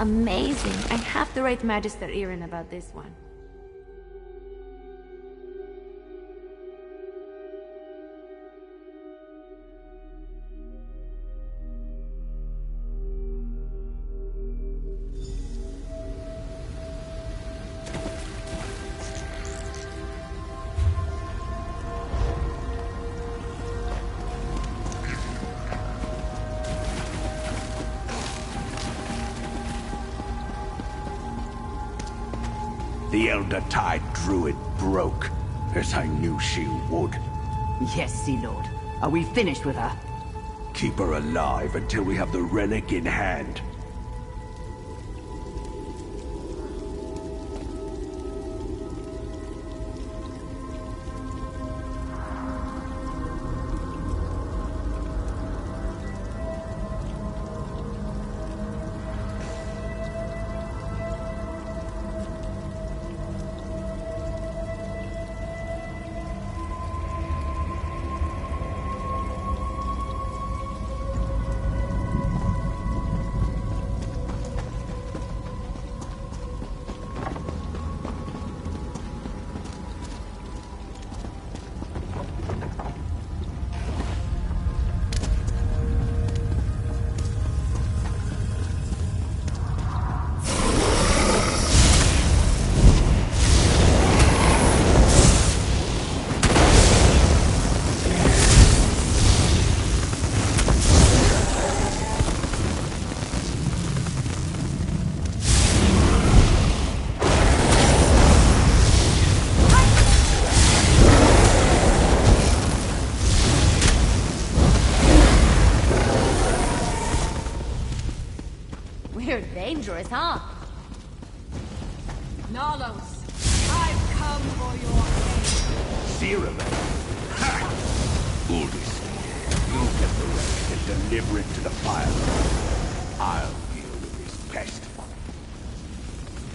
amazing. I have to write Magister Irin about this one. The Elder Tide Druid broke, as I knew she would. Yes, Sea Lord. Are we finished with her? Keep her alive until we have the relic in hand. We're dangerous, huh? Nalos, I've come for your aid. Zeraman? Ha! Uldis, you get the relic and deliver it to the fire. I'll deal with this pest.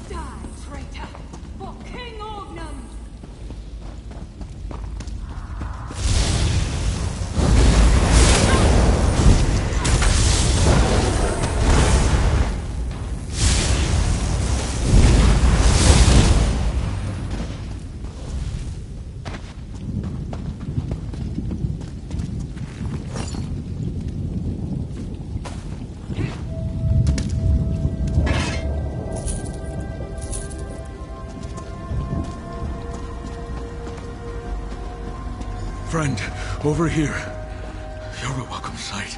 Die, traitor, for King Orgnum! Friend, over here. You're a welcome sight.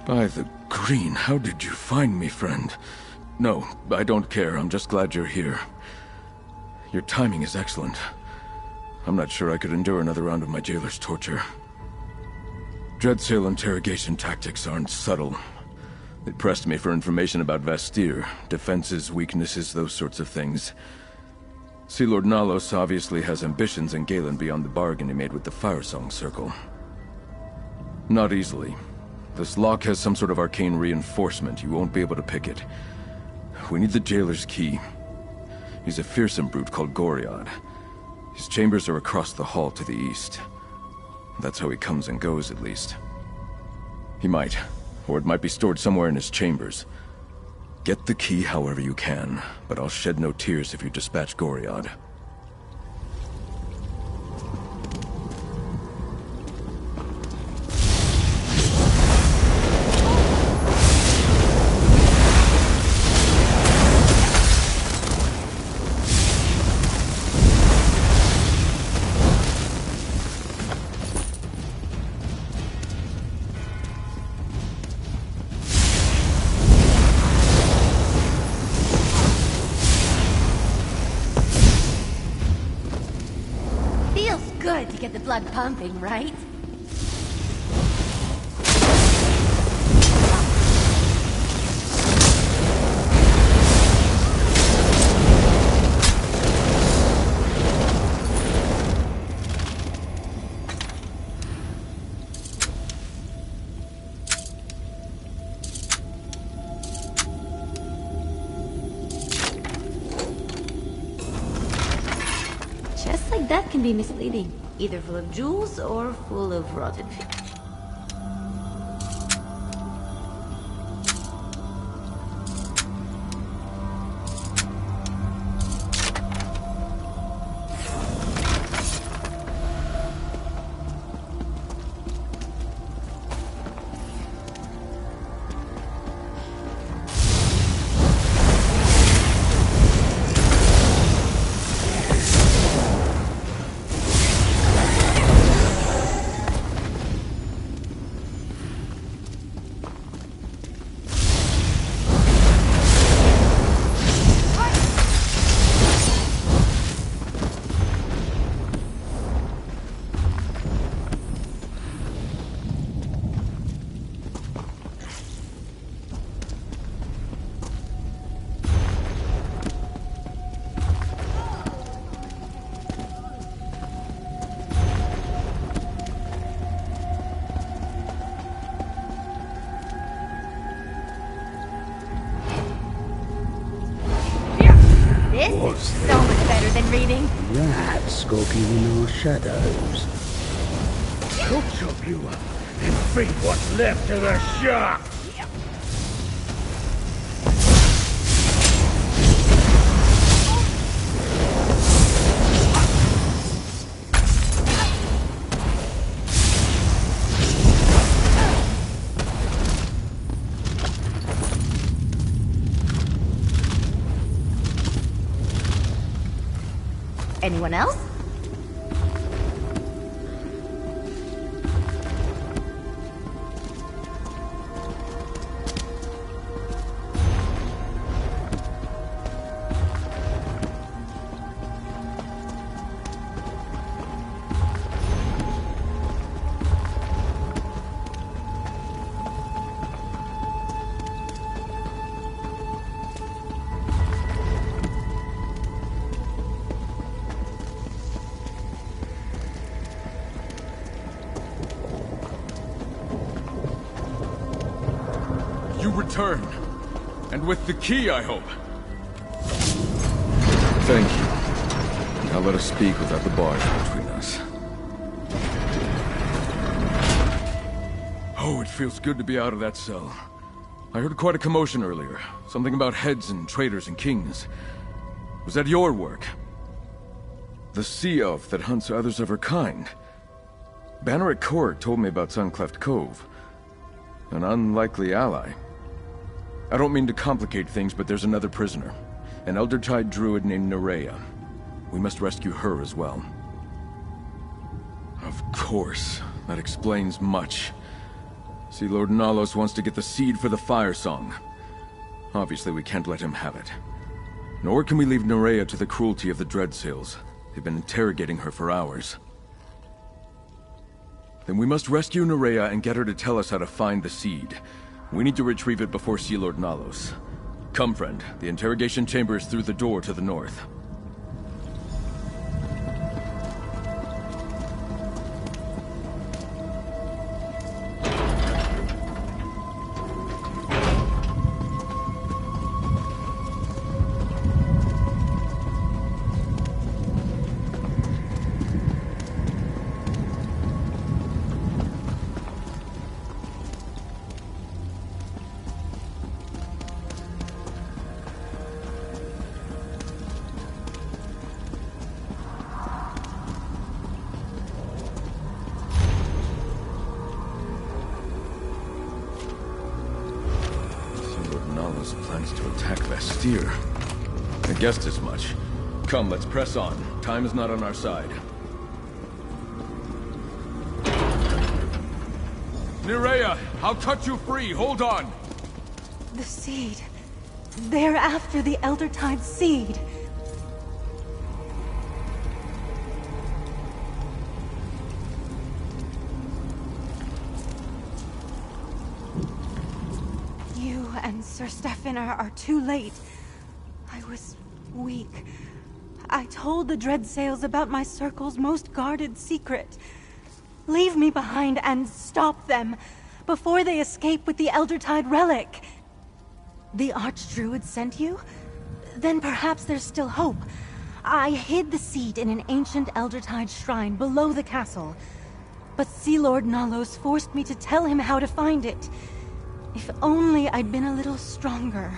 By the green, how did you find me, friend? No, I don't care. I'm just glad you're here. Your timing is excellent. I'm not sure I could endure another round of my jailer's torture. Dreadsail interrogation tactics aren't subtle. They pressed me for information about Vastir, defenses, weaknesses, those sorts of things. Sea Lord Nalos obviously has ambitions in Galen beyond the bargain he made with the Firesong Circle. Not easily. This lock has some sort of arcane reinforcement. You won't be able to pick it. We need the jailer's key. He's a fearsome brute called Goriad. His chambers are across the hall to the east. That's how he comes and goes, at least. He might, or it might be stored somewhere in his chambers. Get the key however you can, but I'll shed no tears if you dispatch Goriad. Good to get the blood pumping, right? Chests like that can be misleading. Either full of jewels or full of rotten fish. This is so much better than reading. Rats skulking in our shadows. I'll chop you up and feed what's left to the shark! Anyone else? You return. And with the key, I hope. Thank you. Now let us speak without the bars between us. Oh, it feels good to be out of that cell. I heard quite a commotion earlier. Something about heads and traitors and kings. Was that your work? The sea elf that hunts others of her kind. Banner at Court told me about Suncleft Cove. An unlikely ally. I don't mean to complicate things, but there's another prisoner. An Eldertide druid named Nerea. We must rescue her as well. Of course. That explains much. See, Lord Nalos wants to get the seed for the Firesong. Obviously, we can't let him have it. Nor can we leave Nerea to the cruelty of the Dreadsails. They've been interrogating her for hours. Then we must rescue Nerea and get her to tell us how to find the seed. We need to retrieve it before Sea Lord Nalos. Come, friend. The interrogation chamber is through the door to the north. Plans to attack Vestir. I guessed as much. Come, let's press on. Time is not on our side. Nerea, I'll cut you free. Hold on. The seed. They're after the Eldertide seed. You and Sir Stefan are too late. I was weak. I told the Dreadsails about my circle's most guarded secret. Leave me behind and stop them before they escape with the Eldertide relic. The Archdruid sent you? Then perhaps there's still hope. I hid the seed in an ancient Eldertide shrine below the castle. But Sea Lord Nalos forced me to tell him how to find it. If only I'd been a little stronger.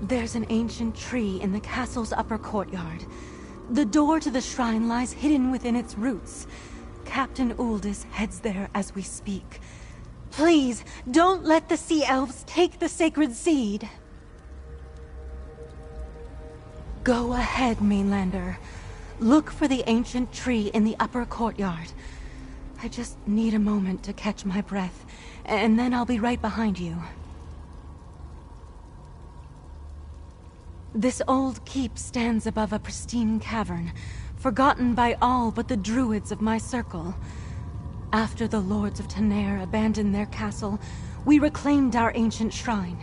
There's an ancient tree in the castle's upper courtyard. The door to the shrine lies hidden within its roots. Captain Uldis heads there as we speak. Please, don't let the Sea Elves take the sacred seed. Go ahead, Mainlander. Look for the ancient tree in the upper courtyard. I just need a moment to catch my breath, and then I'll be right behind you. This old keep stands above a pristine cavern, forgotten by all but the druids of my circle. After the lords of Tenair abandoned their castle, we reclaimed our ancient shrine.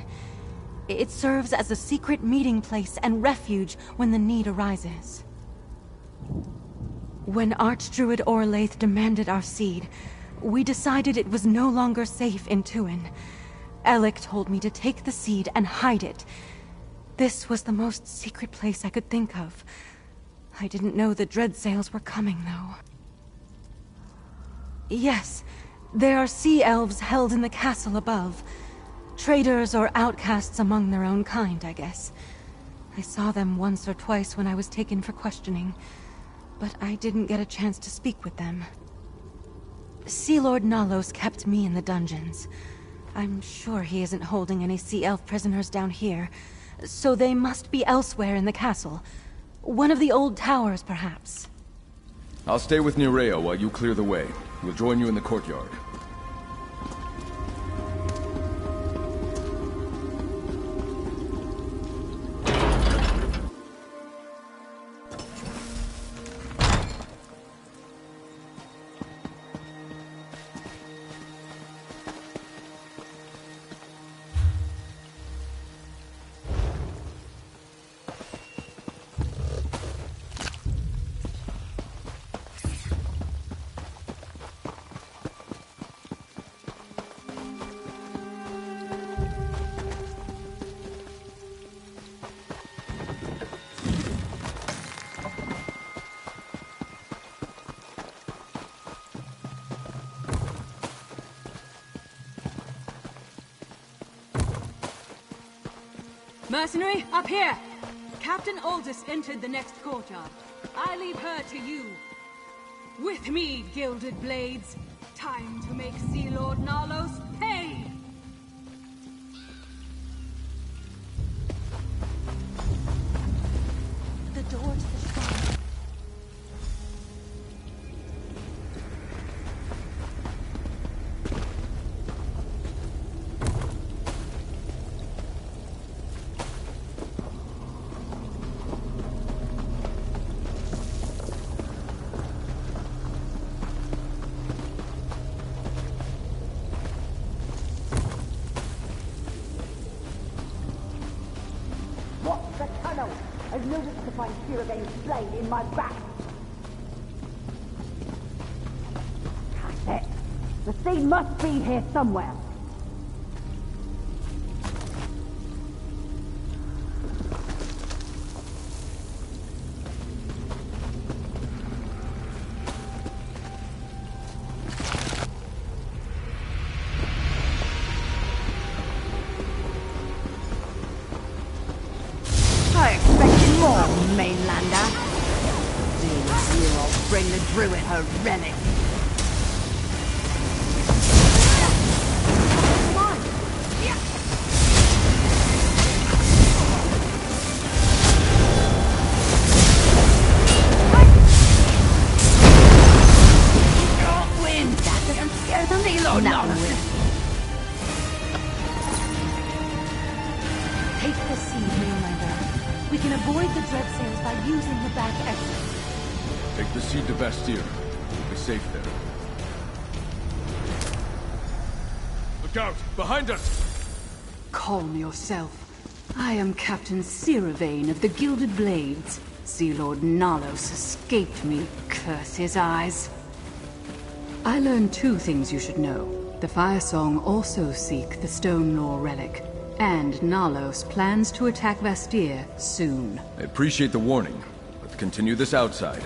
It serves as a secret meeting place and refuge when the need arises. When Archdruid Orlaith demanded our seed, we decided it was no longer safe in Tuin. Alec told me to take the seed and hide it. This was the most secret place I could think of. I didn't know the dread sails were coming, though. Yes, there are sea elves held in the castle above. Traders or outcasts among their own kind, I guess. I saw them once or twice when I was taken for questioning, but I didn't get a chance to speak with them. Sea Lord Nalos kept me in the dungeons. I'm sure he isn't holding any sea elf prisoners down here, so they must be elsewhere in the castle. One of the old towers, perhaps. I'll stay with Nerea while you clear the way. We'll join you in the courtyard. Mercenary, up here! Captain Aldous entered the next courtyard. I leave her to you. With me, gilded blades. Time to make Sea Lord Nalos pay! The door to the shrine. Watch the tunnel! I've noticed to find Firegain's blade in my back. That's it. The sea must be here somewhere. I expected more, mainlander. This year I'll bring the druid her relic. Win! That doesn't scare them, they lord now. Take the seed, mainlander. We can avoid the dread sails by using the back exit. Take the seed to Bastille. We'll be safe there. Look out! Behind us! Calm yourself. I am Captain Siravane of the Gilded Blades. Sea Lord Nalos escaped me, curse his eyes. I learned two things you should know. The Firesong also seek the Stone Lore relic, and Nalos plans to attack Bastille soon. I appreciate the warning. Let's continue this outside.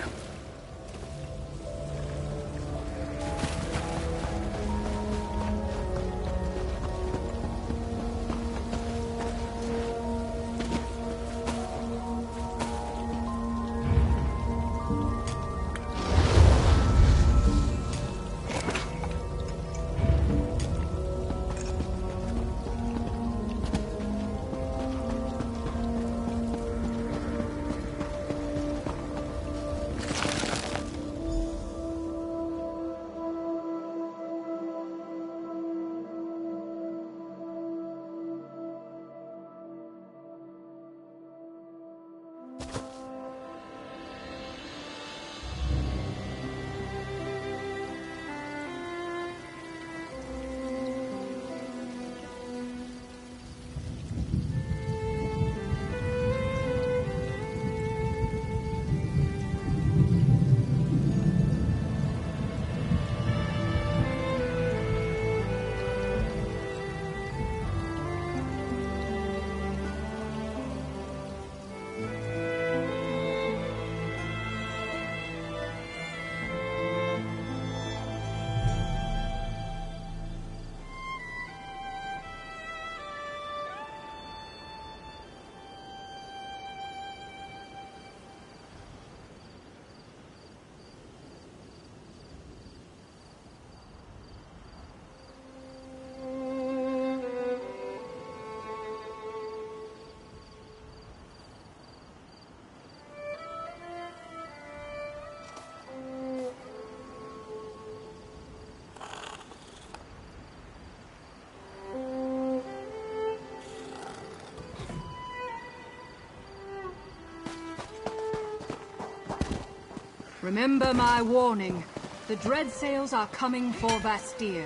Remember my warning. The dread sails are coming for Vastir.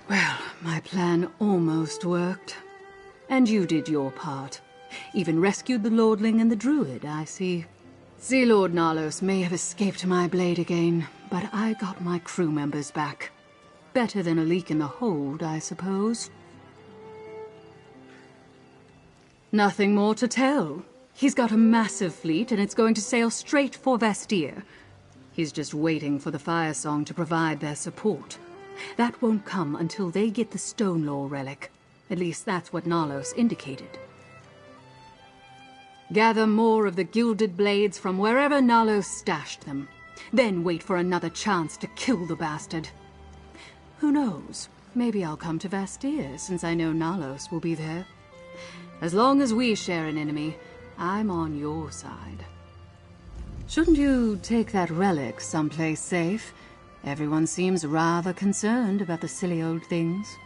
Well, my plan almost worked. And you did your part. Even rescued the Lordling and the Druid, I see. Sea Lord Nalos may have escaped my blade again, but I got my crew members back. Better than a leak in the hold, I suppose. Nothing more to tell. He's got a massive fleet, and it's going to sail straight for Vastir. He's just waiting for the Firesong to provide their support. That won't come until they get the Stone Law relic. At least that's what Nalos indicated. Gather more of the gilded blades from wherever Nalos stashed them. Then wait for another chance to kill the bastard. Who knows? Maybe I'll come to Vastir, since I know Nalos will be there. As long as we share an enemy, I'm on your side. Shouldn't you take that relic someplace safe? Everyone seems rather concerned about the silly old things.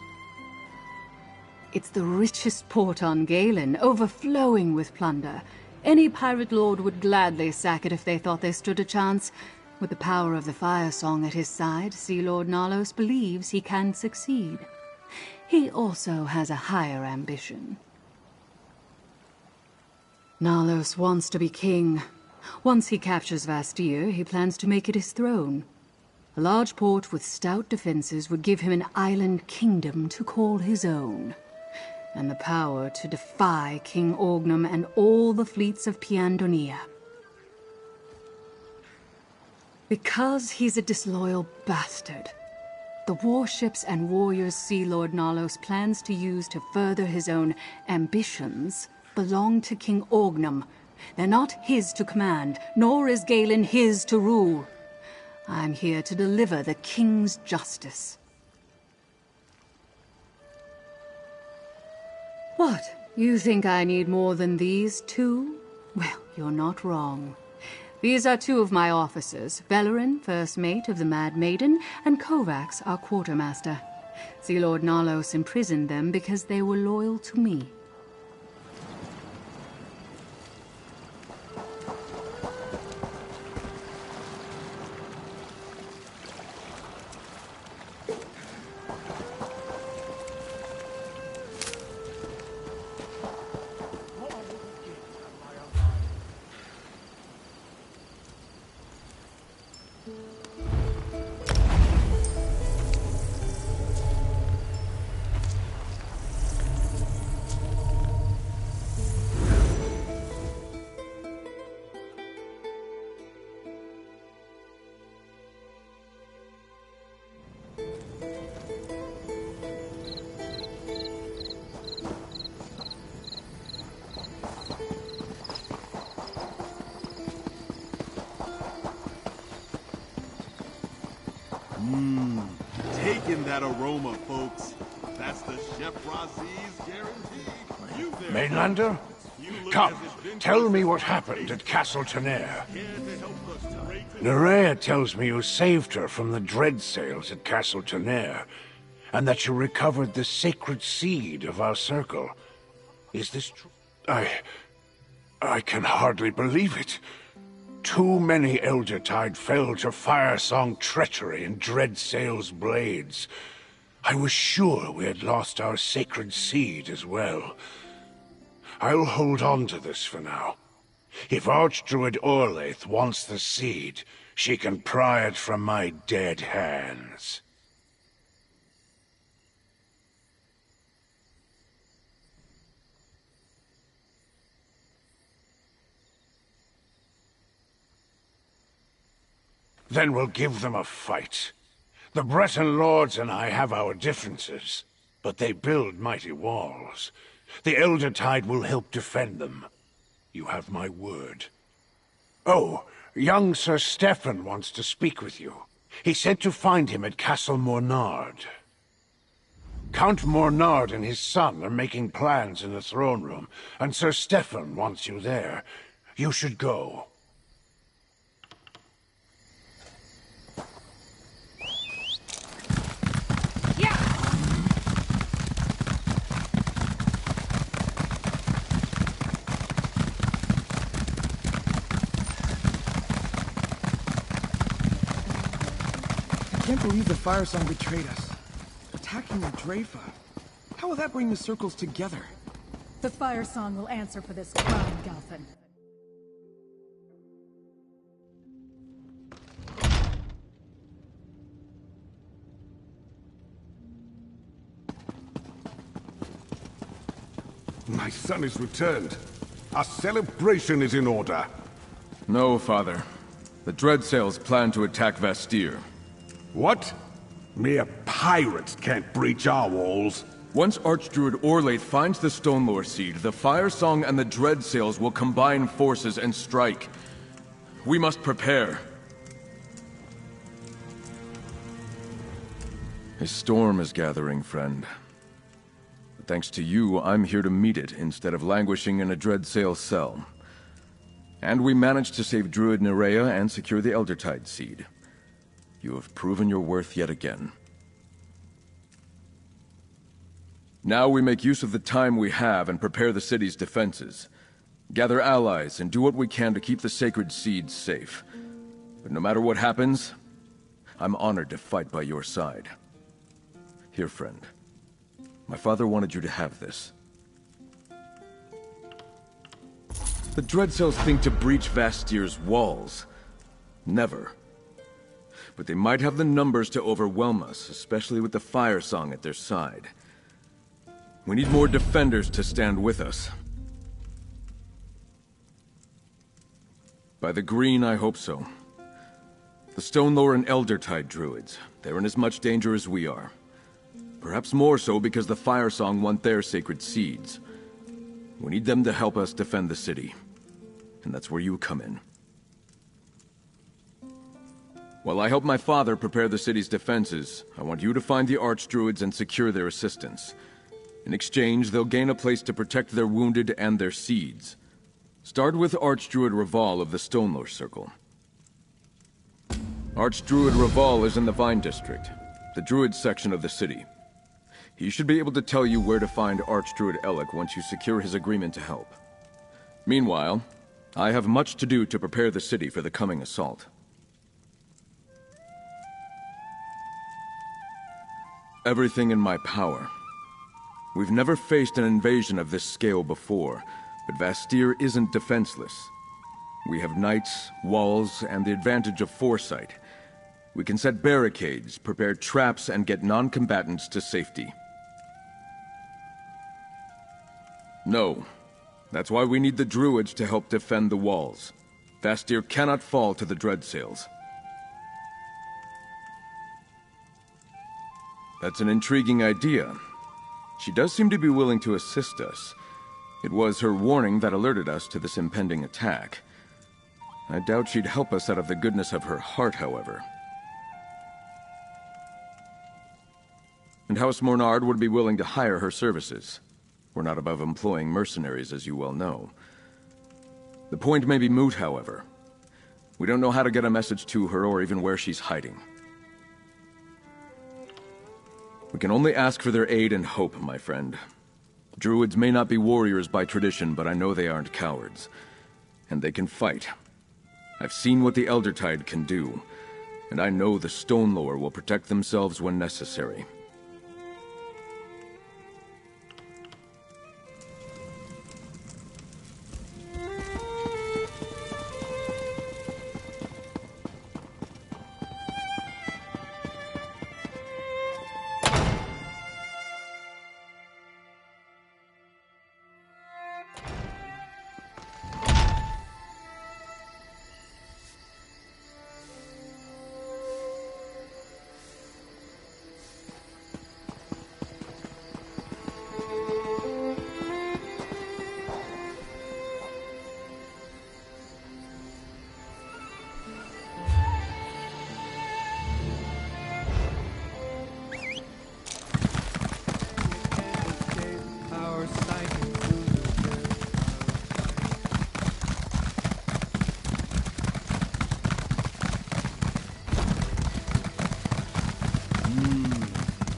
It's the richest port on Galen, overflowing with plunder. Any pirate lord would gladly sack it if they thought they stood a chance. With the power of the Firesong at his side, Sea Lord Nalos believes he can succeed. He also has a higher ambition. Nalos wants to be king. Once he captures Vastir, he plans to make it his throne. A large port with stout defenses would give him an island kingdom to call his own. And the power to defy King Orgnum and all the fleets of Piandonia. Because he's a disloyal bastard, the warships and warriors Sea Lord Nalos plans to use to further his own ambitions belong to King Orgnum. They're not his to command, nor is Galen his to rule. I'm here to deliver the king's justice. What? You think I need more than these two? Well, you're not wrong. These are two of my officers, Velerin, first mate of the Mad Maiden, and Kovacs, our quartermaster. Sea Lord Nalos imprisoned them because they were loyal to me. Taking that aroma, folks. That's the Chef Razi's guarantee. You there, Mainlander? Come, tell me what happened at Castle Tenaire. Nerea tells me you saved her from the dread sails at Castle Tenaire, and that you recovered the sacred seed of our circle. Is this true? I can hardly believe it. Too many Eldertide fell to Firesong treachery and Dreadsail's blades. I was sure we had lost our sacred seed as well. I'll hold on to this for now. If Archdruid Orlaith wants the seed, she can pry it from my dead hands. Then we'll give them a fight. The Breton lords and I have our differences, but they build mighty walls. The Eldertide will help defend them. You have my word. Oh, young Sir Stefan wants to speak with you. He said to find him at Castle Mornard. Count Mornard and his son are making plans in the throne room, and Sir Stefan wants you there. You should go. can't believe the Firesong betrayed us. Attacking the Drafa. How will that bring the circles together? The Firesong will answer for this crime, Galfin. My son is returned. Our celebration is in order. No, Father. The Dreadsails plan to attack Vastir. What? Mere pirates can't breach our walls. Once Archdruid Orlaith finds the Stonelore Seed, the Firesong and the Dreadsails will combine forces and strike. We must prepare. A storm is gathering, friend. But thanks to you, I'm here to meet it instead of languishing in a Dreadsail cell. And we managed to save Druid Nerea and secure the Eldertide Seed. You have proven your worth yet again. Now we make use of the time we have and prepare the city's defenses. Gather allies and do what we can to keep the sacred seeds safe. But no matter what happens, I'm honored to fight by your side. Here, friend. My father wanted you to have this. The Dreadsails think to breach Vastir's walls. Never. But they might have the numbers to overwhelm us, especially with the Firesong at their side. We need more defenders to stand with us. By the green, I hope so. The Stonelore and Eldertide druids, they're in as much danger as we are. Perhaps more so because the Firesong want their sacred seeds. We need them to help us defend the city. And that's where you come in. While I help my father prepare the city's defenses, I want you to find the Archdruids and secure their assistance. In exchange, they'll gain a place to protect their wounded and their seeds. Start with Archdruid Raval of the Stonelore Circle. Archdruid Raval is in the Vine District, the Druid section of the city. He should be able to tell you where to find Archdruid Elec once you secure his agreement to help. Meanwhile, I have much to do to prepare the city for the coming assault. Everything in my power. We've never faced an invasion of this scale before, but Vastir isn't defenseless. We have knights, walls, and the advantage of foresight. We can set barricades, prepare traps, and get non-combatants to safety. No. That's why we need the druids to help defend the walls. Vastir cannot fall to the Dreadsails. That's an intriguing idea. She does seem to be willing to assist us. It was her warning that alerted us to this impending attack. I doubt she'd help us out of the goodness of her heart, however. And House Mornard would be willing to hire her services. We're not above employing mercenaries, as you well know. The point may be moot, however. We don't know how to get a message to her or even where she's hiding. We can only ask for their aid and hope, my friend. Druids may not be warriors by tradition, but I know they aren't cowards. And they can fight. I've seen what the Eldertide can do, and I know the Stonelore will protect themselves when necessary.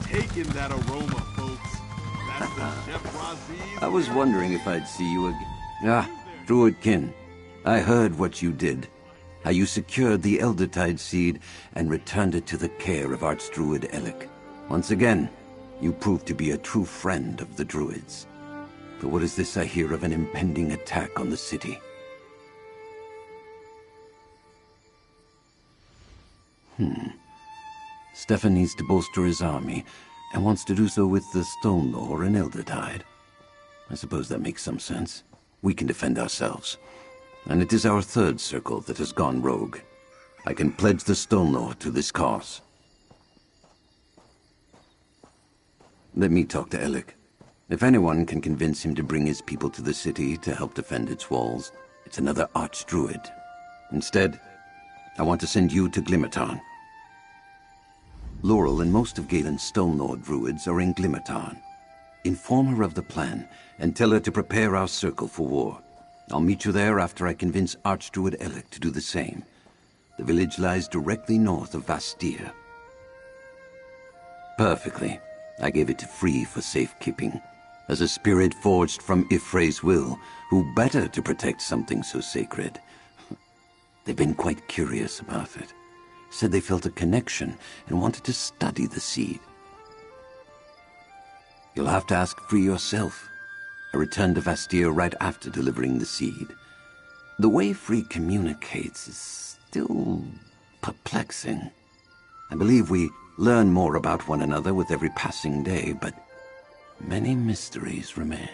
Taking that aroma, folks. That's the Chef Raziz. I was wondering if I'd see you again. Ah, Druidkin. I heard what you did. how you secured the Eldertide seed and returned it to the care of Archdruid Elec. Once again, you proved to be a true friend of the Druids. But what is this I hear of an impending attack on the city? Stefan needs to bolster his army, and wants to do so with the Stone Lore and Eldertide. I suppose that makes some sense. We can defend ourselves. And it is our third circle that has gone rogue. I can pledge the Stone Lore to this cause. Let me talk to Elec. If anyone can convince him to bring his people to the city to help defend its walls, it's another Archdruid. Instead, I want to send you to Glimmertarn. Laurel and most of Galen's Stone Lore druids are in Glimmertarn. Inform her of the plan, and tell her to prepare our circle for war. I'll meet you there after I convince Archdruid Elec to do the same. The village lies directly north of Vastir. Perfectly. I gave it to Free for safekeeping. As a spirit forged from Ifre's will, who better to protect something so sacred? They've been quite curious about it. Said they felt a connection and wanted to study the seed. You'll have to ask Free yourself. I returned to Vastir right after delivering the seed. The way Free communicates is still perplexing. I believe we learn more about one another with every passing day, but many mysteries remain.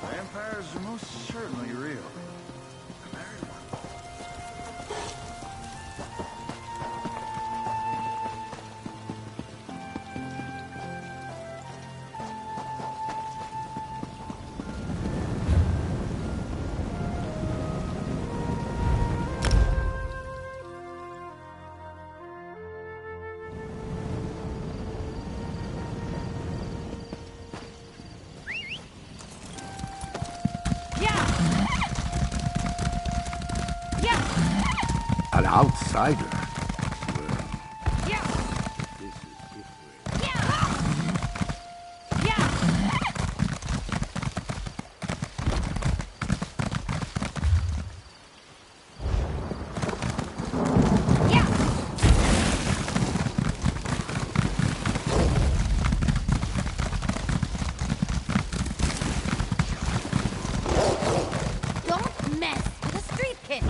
Vampires are most certainly real. I married one. An outsider? Don't mess with a street kid.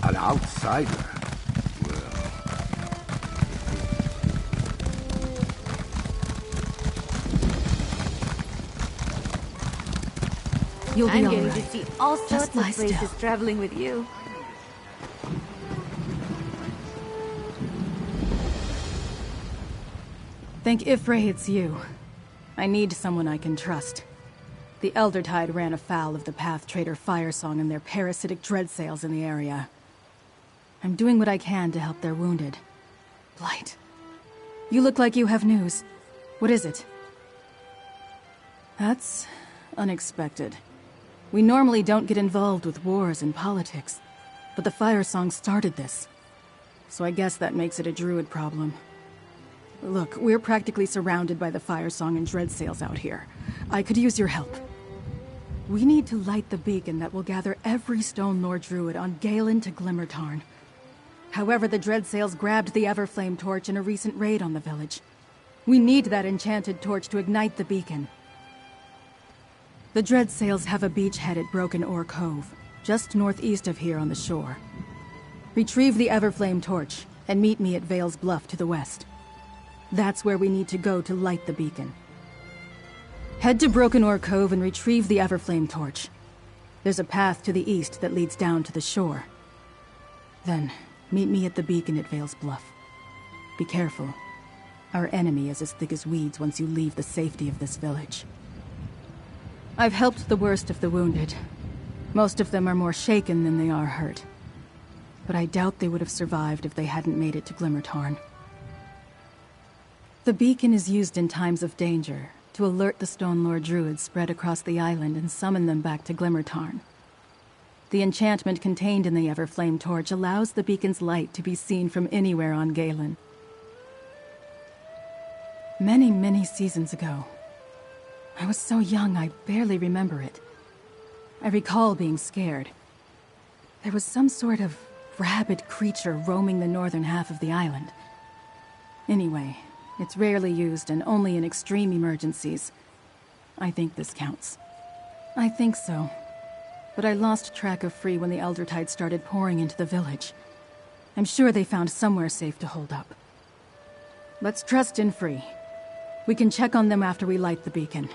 An outsider? You'll be I'm all getting right. to see all Just sorts of lie places still. traveling with you. Thank Ifre it's you. I need someone I can trust. The Eldertide ran afoul of the Path Trader Firesong and their parasitic dread sails in the area. I'm doing what I can to help their wounded. Blight. You look like you have news. What is it? That's unexpected. We normally don't get involved with wars and politics, but the Firesong started this. So I guess that makes it a druid problem. Look, we're practically surrounded by the Firesong and dread sails out here. I could use your help. We need to light the beacon that will gather every Stone Lore druid on Galen to Glimmertarn. However, the dread sails grabbed the Everflame torch in a recent raid on the village. We need that enchanted torch to ignite the beacon. The dread sails have a beachhead at Broken Oar Cove, just northeast of here on the shore. Retrieve the Everflame torch, and meet me at Vale's Bluff to the west. That's where we need to go to light the beacon. Head to Broken Oar Cove and retrieve the Everflame torch. There's a path to the east that leads down to the shore. Then, meet me at the beacon at Vale's Bluff. Be careful. Our enemy is as thick as weeds once you leave the safety of this village. I've helped the worst of the wounded. Most of them are more shaken than they are hurt. But I doubt they would have survived if they hadn't made it to Glimmertarn. The beacon is used in times of danger to alert the Stone Lord Druids spread across the island and summon them back to Glimmertarn. The enchantment contained in the Everflame torch allows the beacon's light to be seen from anywhere on Galen. Many, many seasons ago. I was so young I barely remember it. I recall being scared. There was some sort of rabid creature roaming the northern half of the island. Anyway, it's rarely used and only in extreme emergencies. I think this counts. I think so. But I lost track of Free when the Elder Tide started pouring into the village. I'm sure they found somewhere safe to hold up. Let's trust in Free. We can check on them after we light the beacon.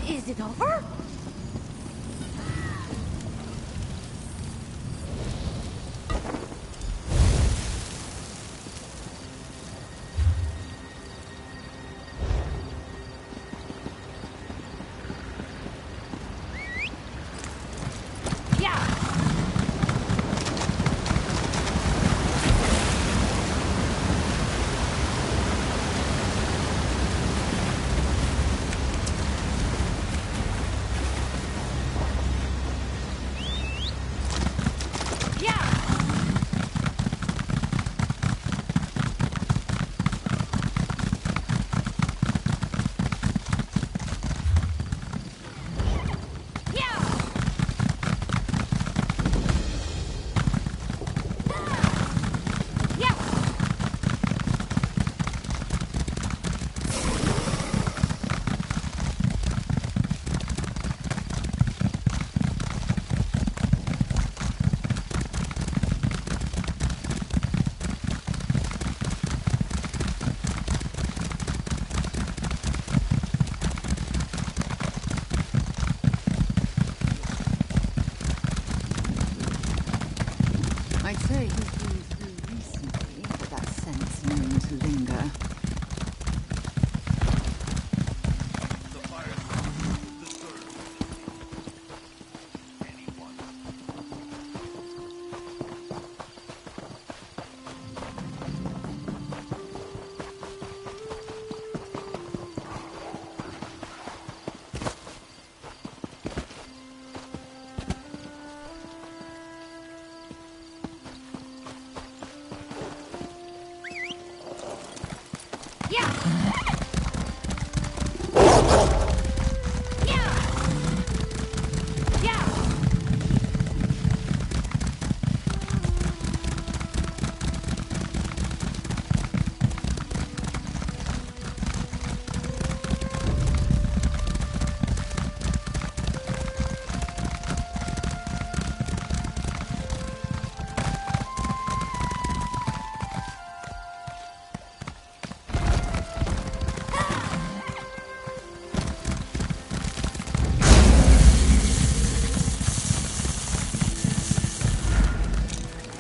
Is it over?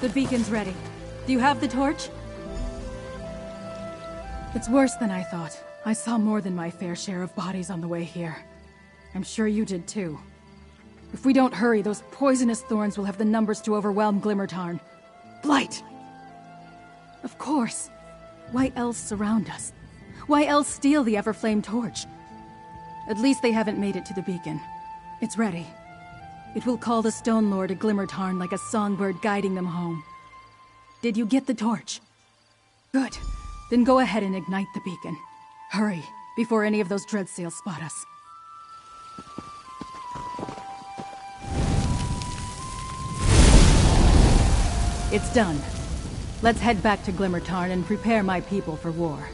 The beacon's ready. Do you have the torch? It's worse than I thought. I saw more than my fair share of bodies on the way here. I'm sure you did too. If we don't hurry, those poisonous thorns will have the numbers to overwhelm Glimmertarn. Blight! Of course. Why else surround us? Why else steal the Everflame torch? At least they haven't made it to the beacon. It's ready. It will call the Stone Lord to Glimmertarn like a songbird guiding them home. Did you get the torch? Good. Then go ahead and ignite the beacon. Hurry, before any of those Dreadsails spot us. It's done. Let's head back to Glimmertarn and prepare my people for war.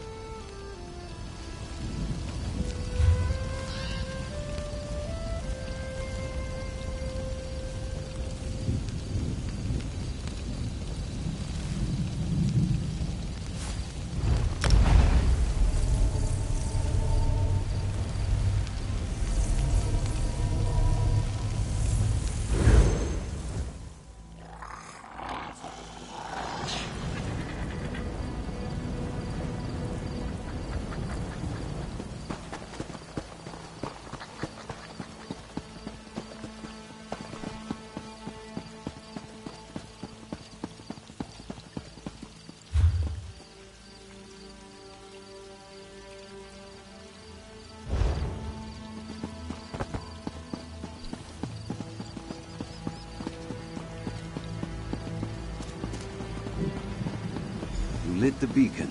Lit the beacon.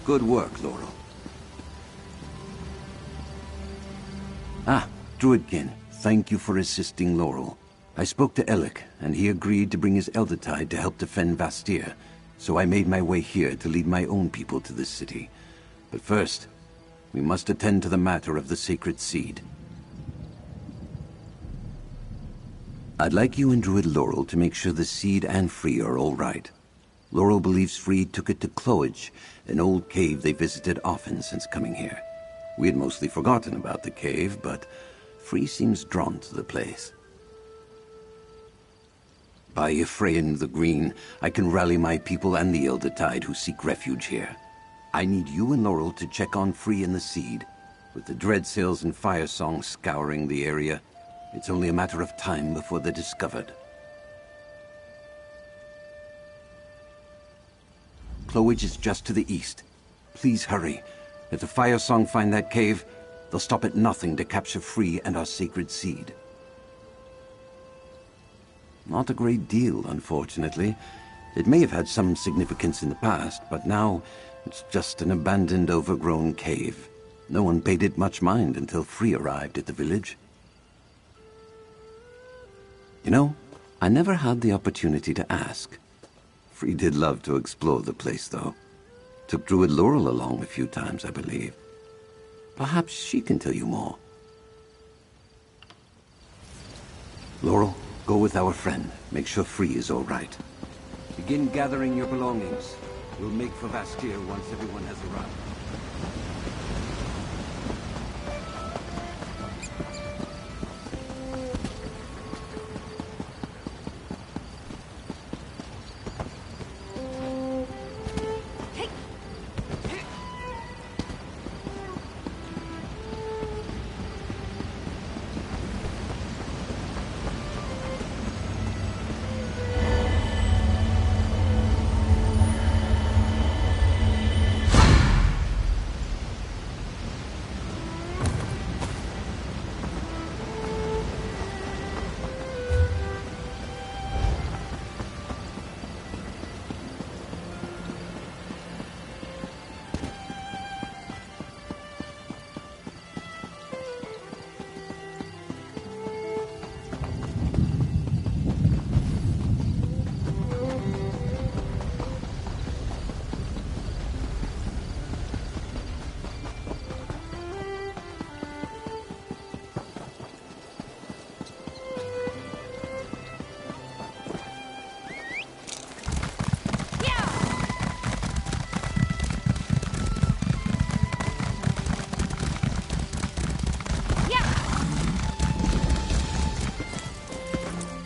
Good work, Laurel. Ah, Druidkin, thank you for assisting Laurel. I spoke to Elec, and he agreed to bring his Eldertide to help defend Vastir, so I made my way here to lead my own people to this city. But first, we must attend to the matter of the sacred seed. I'd like you and Druid Laurel to make sure the seed and Free are all right. Laurel believes Free took it to Cloage, an old cave they visited often since coming here. We had mostly forgotten about the cave, but Free seems drawn to the place. By Ephraim the Green, I can rally my people and the Eldertide who seek refuge here. I need you and Laurel to check on Free and the seed. With the Dreadsails and Firesong scouring the area, it's only a matter of time before they're discovered. Cloage is just to the east. Please hurry. If the Firesong find that cave, they'll stop at nothing to capture Free and our sacred seed. Not a great deal, unfortunately. It may have had some significance in the past, but now it's just an abandoned, overgrown cave. No one paid it much mind until Free arrived at the village. You know, I never had the opportunity to ask. Free did love to explore the place, though. Took Druid Laurel along a few times, I believe. Perhaps she can tell you more. Laurel, go with our friend. Make sure Free is all right. Begin gathering your belongings. We'll make for Vastir once everyone has arrived.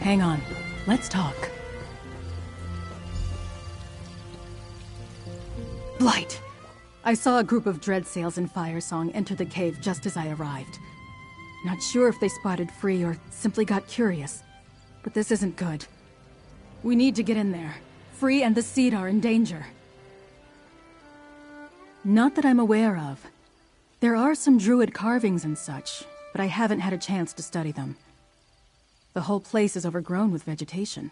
Hang on. Let's talk. light! I saw a group of Dreadsails in Firesong enter the cave just as I arrived. Not sure if they spotted Free or simply got curious, but this isn't good. We need to get in there. Free and the Seed are in danger. Not that I'm aware of. There are some druid carvings and such, but I haven't had a chance to study them. The whole place is overgrown with vegetation.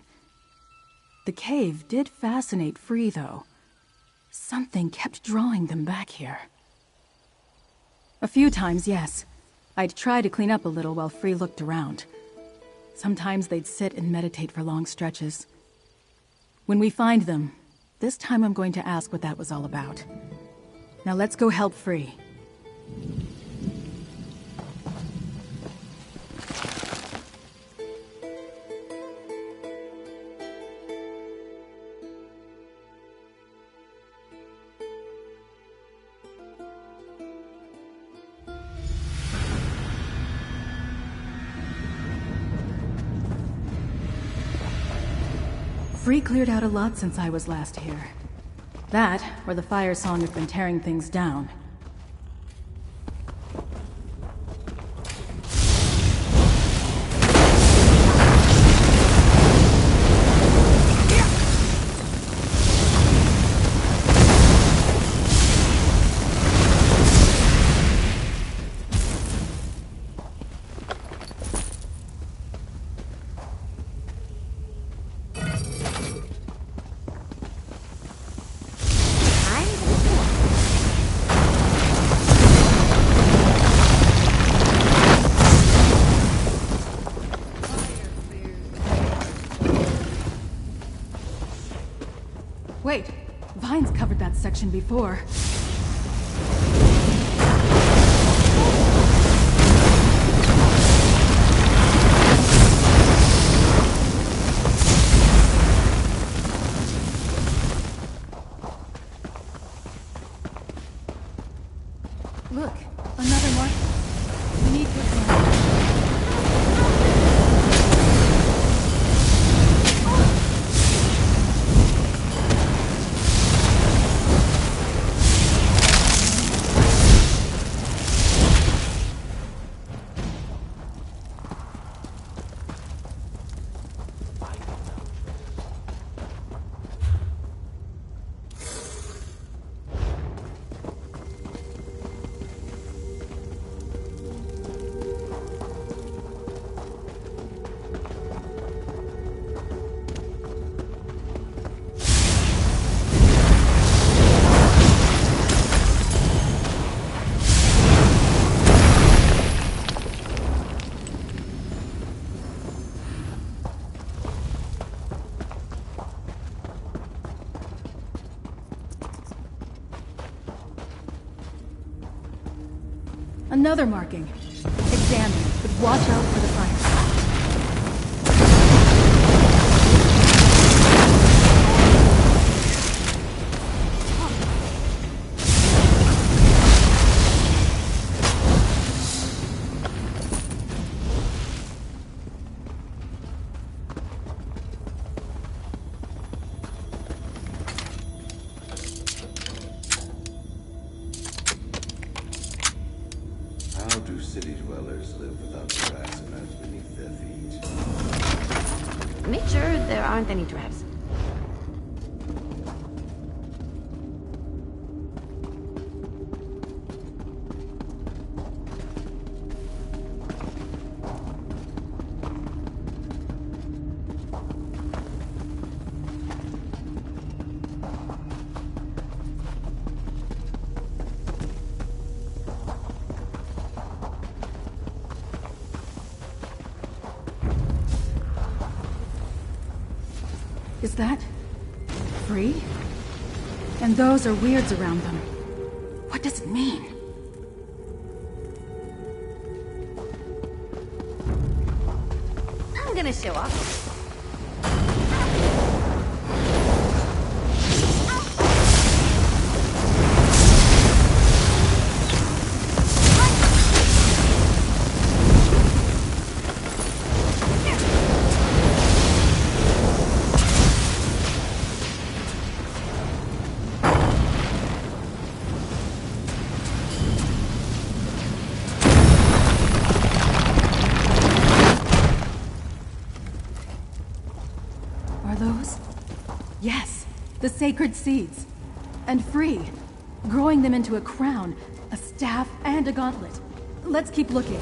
The cave did fascinate Free, though. Something kept drawing them back here. A few times, yes. I'd try to clean up a little while Free looked around. Sometimes they'd sit and meditate for long stretches. When we find them, this time I'm going to ask what that was all about. Now let's go help Free. Free cleared out a lot since I was last here. That, or the Firesong have been tearing things down. Wait, Vines covered that section before. Look, another mark. We need to examine. Another marking. Examine it, but watch out for the fire. How do city dwellers live without grass and earth beneath their feet? Make sure there aren't any traps. Is that Free? And those are weirds around them. What does it mean? I'm gonna show off. The sacred seeds. And Free. Growing them into a crown, a staff, and a gauntlet. Let's keep looking.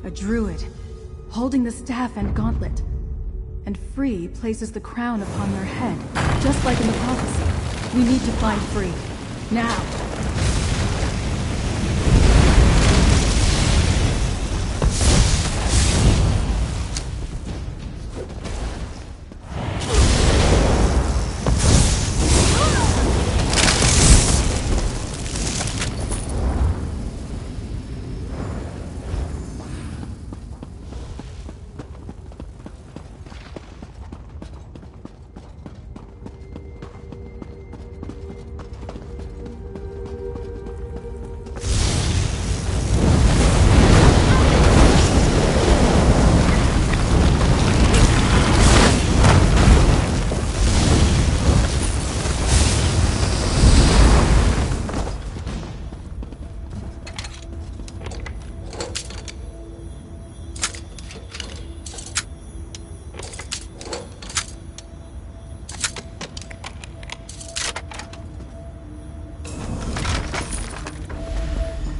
A druid, holding the staff and gauntlet. And Free places the crown upon their head, just like in the prophecy. We need to find Free. Now!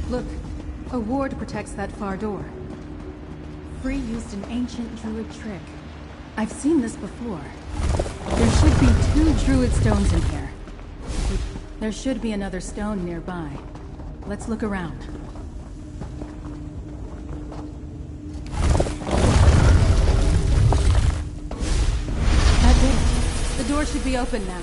Look, a ward protects that far door. Free used an ancient druid trick. I've seen this before. There should be 2 druid stones in here. There should be another stone nearby. Let's look around. That's it. The door should be open now.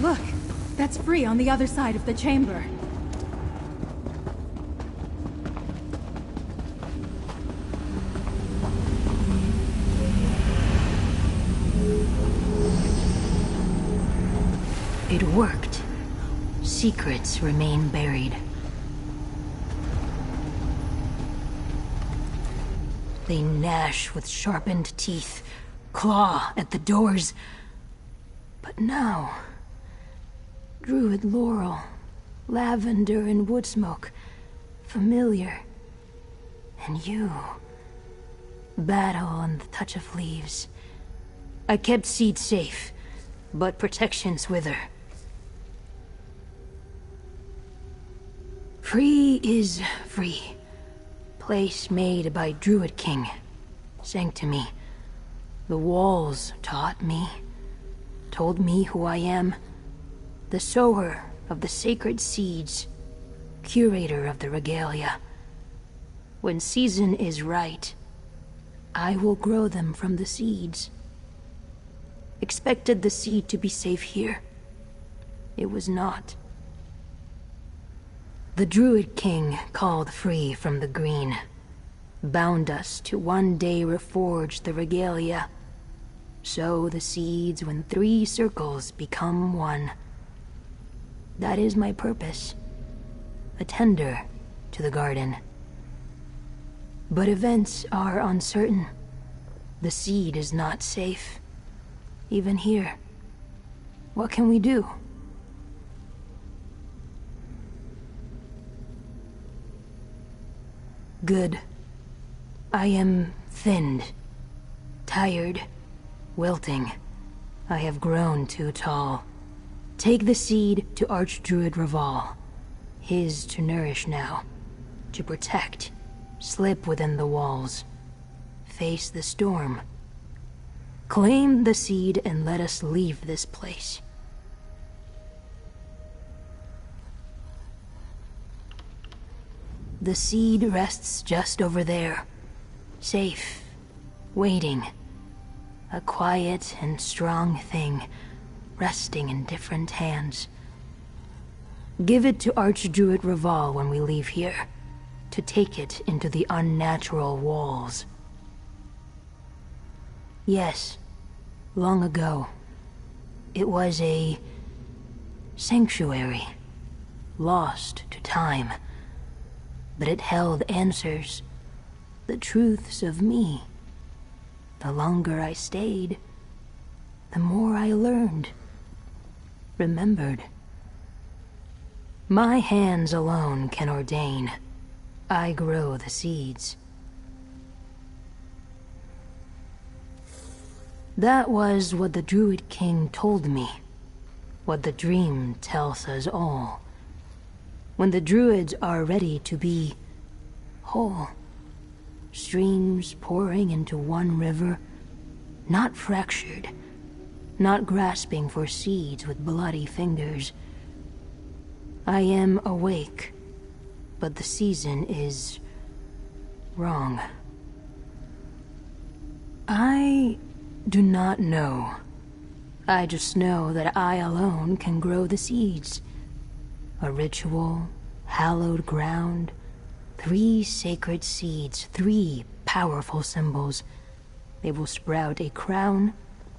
Look, that's Free on the other side of the chamber. It worked. Secrets remain buried. They gnash with sharpened teeth, claw at the doors. But now... Druid laurel, lavender and wood smoke, familiar. And you... battle and the touch of leaves. I kept seed safe, but protections wither. Free is free. Place made by Druid King. Sanctity. The walls taught me. Told me who I am. The sower of the sacred seeds. Curator of the regalia. When season is right, I will grow them from the seeds. Expected the seed to be safe here. It was not. The Druid King called Free from the green. Bound us to one day reforge the regalia. Sow the seeds when 3 circles become one. That is my purpose. A tender to the garden. But events are uncertain. The seed is not safe. Even here. What can we do? Good. I am thinned. Tired. Wilting. I have grown too tall. Take the seed to Archdruid Raval. His to nourish now. To protect. Slip within the walls. Face the storm. Claim the seed and let us leave this place. The seed rests just over there. Safe. Waiting. A quiet and strong thing. Resting in different hands. Give it to Archdruid Raval when we leave here, to take it into the unnatural walls. Yes, long ago, it was a sanctuary, lost to time, but it held answers, the truths of me. The longer I stayed, the more I learned, remembered. My hands alone can ordain. I grow the seeds. That was what the Druid King told me, what the dream tells us all. When the Druids are ready to be whole, streams pouring into one river, not fractured, not grasping for seeds with bloody fingers. I am awake, but the season is wrong. I do not know. I just know that I alone can grow the seeds. A ritual, hallowed ground, 3 sacred seeds, 3 powerful symbols. They will sprout a crown,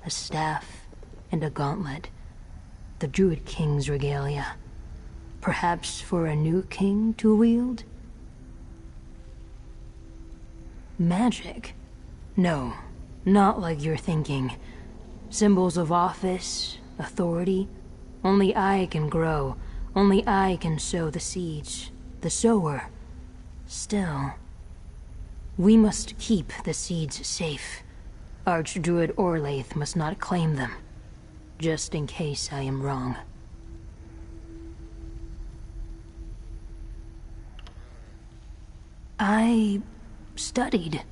a staff, and a gauntlet. The Druid King's regalia. Perhaps for a new king to wield? Magic? No, not like you're thinking. Symbols of office, authority. Only I can grow. Only I can sow the seeds. The sower. Still, we must keep the seeds safe. Archdruid Orlaith must not claim them, just in case I am wrong. I studied.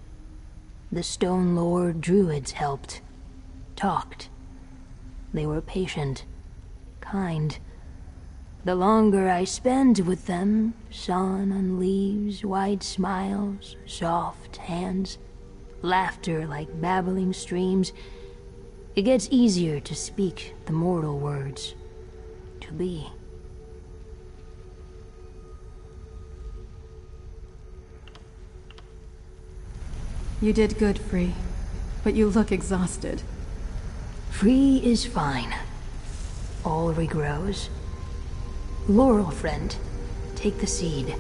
The Stone Lord Druids helped, talked. They were patient, kind. The longer I spend with them, sun on leaves, wide smiles, soft hands, laughter like babbling streams, it gets easier to speak the mortal words, to be. You did good, Free, but you look exhausted. Free is fine. All regrows. Laurel, friend, take the seed.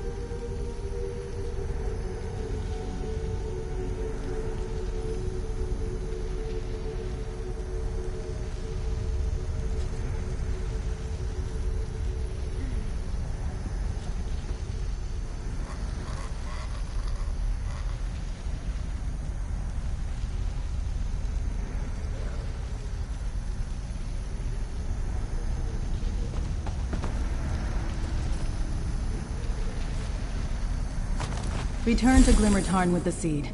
Return to Glimmertarn with the seed.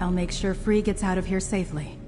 I'll make sure Free gets out of here safely.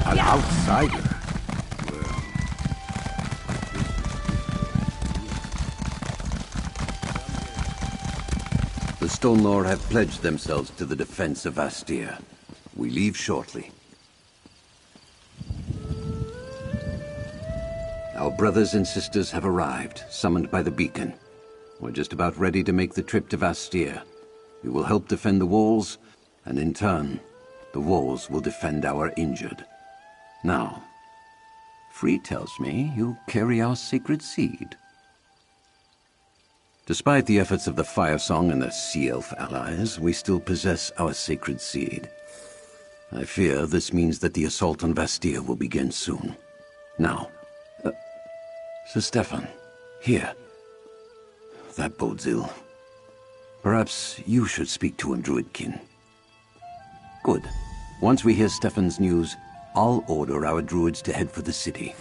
An outsider? The Stone Lord have pledged themselves to the defense of Vastir. We leave shortly. Our brothers and sisters have arrived, summoned by the beacon. We're just about ready to make the trip to Vastir. We will help defend the walls, and in turn, the walls will defend our injured. Now, Free tells me you carry our sacred seed. Despite the efforts of the Firesong and their Sea Elf allies, we still possess our sacred seed. I fear this means that the assault on Vastir will begin soon. Now, Sir Stefan, here. That bodes ill. Perhaps you should speak to him, Druidkin. Good. Once we hear Stefan's news, I'll order our druids to head for the city.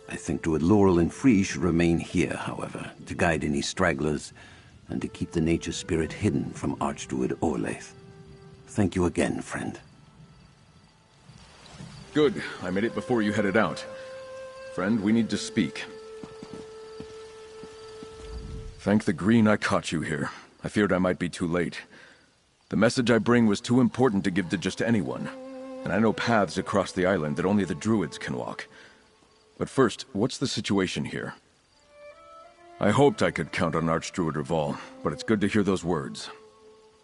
I think Druid Laurel and Free should remain here, however, to guide any stragglers and to keep the nature spirit hidden from Archdruid Orlaith. Thank you again, friend. Good. I made it before you headed out. Friend, we need to speak. Thank the Green I caught you here. I feared I might be too late. The message I bring was too important to give to just anyone, and I know paths across the island that only the druids can walk. But first, what's the situation here? I hoped I could count on Archdruid Reval, but it's good to hear those words.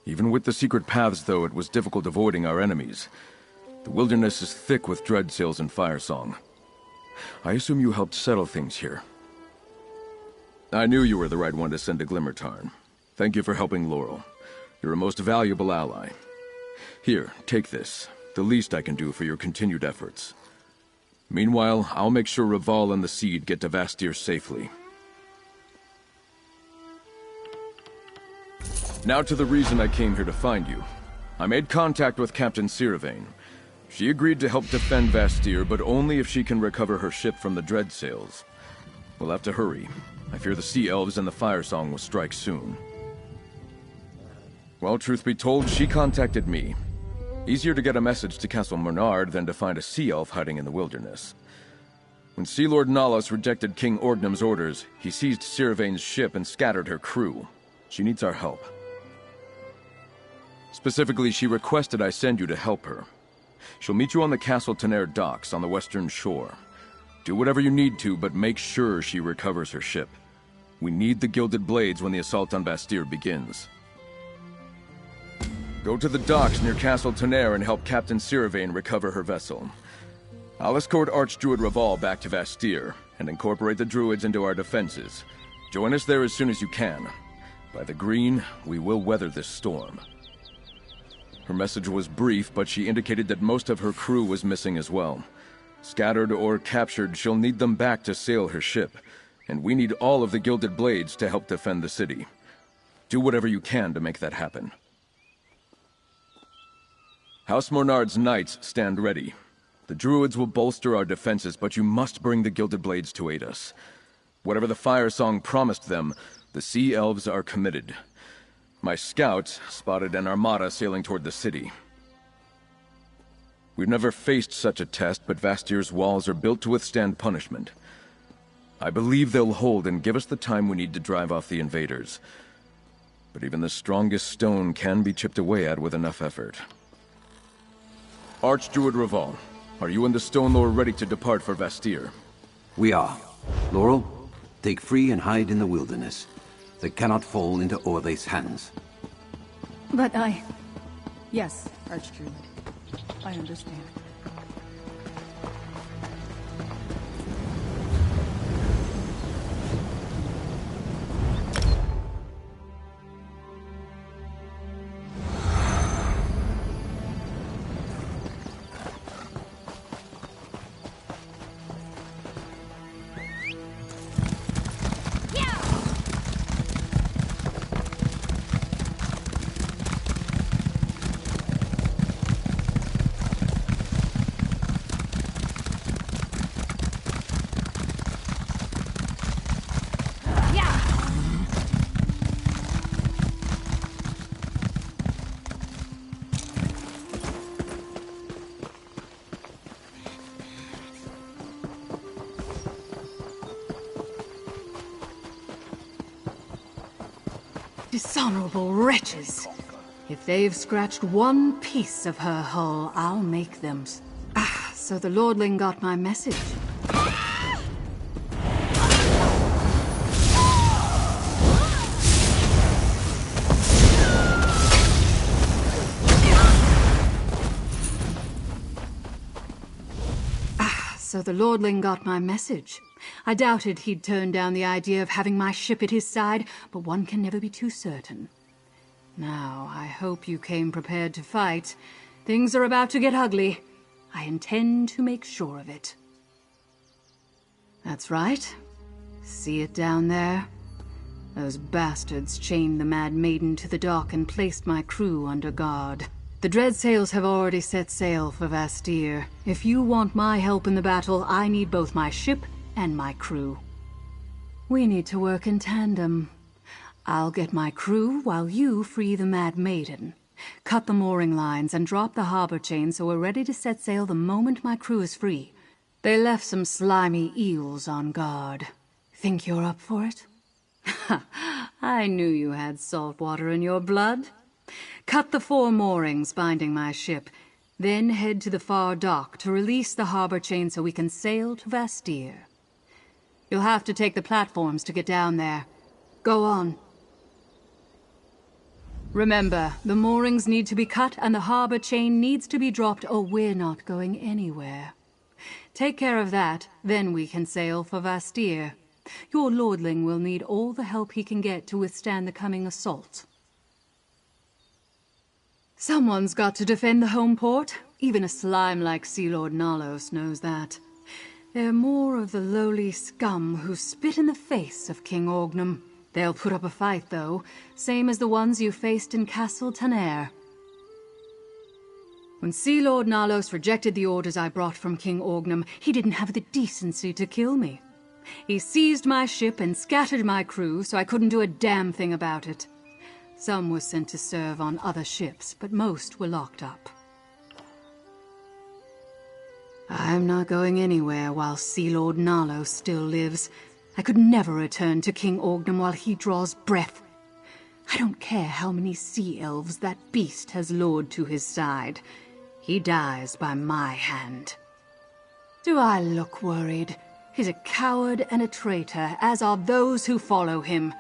Even with the secret paths, though, it was difficult avoiding our enemies. The wilderness is thick with dreadsails and Firesong. I assume you helped settle things here. I knew you were the right one to send to Glimmertarn. Thank you for helping Laurel. You're a most valuable ally. Here, take this. The least I can do for your continued efforts. Meanwhile, I'll make sure Reval and the Seed get to Vastir safely. Now to the reason I came here to find you. I made contact with Captain Siravane. She agreed to help defend Vastir, but only if she can recover her ship from the Dreadsails. We'll have to hurry. I fear the Sea Elves and the Firesong will strike soon. Well, truth be told, she contacted me. Easier to get a message to Castle Mernard than to find a Sea Elf hiding in the wilderness. When Sea Lord Nalos rejected King Orgnum's orders, he seized Siravane's ship and scattered her crew. She needs our help. Specifically, she requested I send you to help her. She'll meet you on the Castle Tenair docks on the western shore. Do whatever you need to, but make sure she recovers her ship. We need the Gilded Blades when the assault on Vastir begins. Go to the docks near Castle Tenair and help Captain Siravane recover her vessel. I'll escort Archdruid Reval back to Vastir and incorporate the druids into our defenses. Join us there as soon as you can. By the Green, we will weather this storm. Her message was brief, but she indicated that most of her crew was missing as well. Scattered or captured, she'll need them back to sail her ship, and we need all of the Gilded Blades to help defend the city. Do whatever you can to make that happen. House Mornard's knights stand ready. The druids will bolster our defenses, but you must bring the Gilded Blades to aid us. Whatever the Firesong promised them, the Sea Elves are committed. My scouts spotted an armada sailing toward the city. We've never faced such a test, but Vastir's walls are built to withstand punishment. I believe they'll hold and give us the time we need to drive off the invaders. But even the strongest stone can be chipped away at with enough effort. Archdruid Reval, are you and the Stone Lord ready to depart for Vastir? We are. Laurel, take Free and hide in the wilderness. They cannot fall into Orlaith's hands. But Yes, Archdruid. I understand. Dishonorable wretches! If they've scratched one piece of her hull, I'll make them. So the Lordling got my message. So the Lordling got my message. I doubted he'd turn down the idea of having my ship at his side, but one can never be too certain. Now, I hope you came prepared to fight. Things are about to get ugly. I intend to make sure of it. That's right. See it down there? Those bastards chained the Mad Maiden to the dock and placed my crew under guard. The Dreadsails have already set sail for Vastir. If you want my help in the battle, I need both my ship and my crew. We need to work in tandem. I'll get my crew while you free the Mad Maiden. Cut the mooring lines and drop the harbor chain so we're ready to set sail the moment my crew is free. They left some slimy eels on guard. Think you're up for it? I knew you had salt water in your blood. Cut the 4 moorings binding my ship, then head to the far dock to release the harbor chain so we can sail to Vastir. You'll have to take the platforms to get down there. Go on. Remember, the moorings need to be cut and the harbor chain needs to be dropped or we're not going anywhere. Take care of that, then we can sail for Vastir. Your lordling will need all the help he can get to withstand the coming assault. Someone's got to defend the home port. Even a slime like Sea Lord Nalos knows that. They're more of the lowly scum who spit in the face of King Orgnum. They'll put up a fight, though, same as the ones you faced in Castle Taner. When Sea Lord Nalos rejected the orders I brought from King Orgnum, he didn't have the decency to kill me. He seized my ship and scattered my crew, so I couldn't do a damn thing about it. Some were sent to serve on other ships, but most were locked up. I'm not going anywhere while Sea Lord Nalos still lives. I could never return to King Orgnum while he draws breath. I don't care how many sea elves that beast has lured to his side. He dies by my hand. Do I look worried? He's a coward and a traitor, as are those who follow him.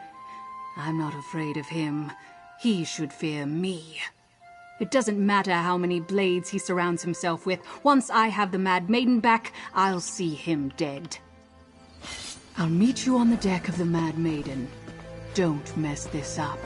I'm not afraid of him. He should fear me. It doesn't matter how many blades he surrounds himself with. Once I have the Mad Maiden back, I'll see him dead. I'll meet you on the deck of the Mad Maiden. Don't mess this up.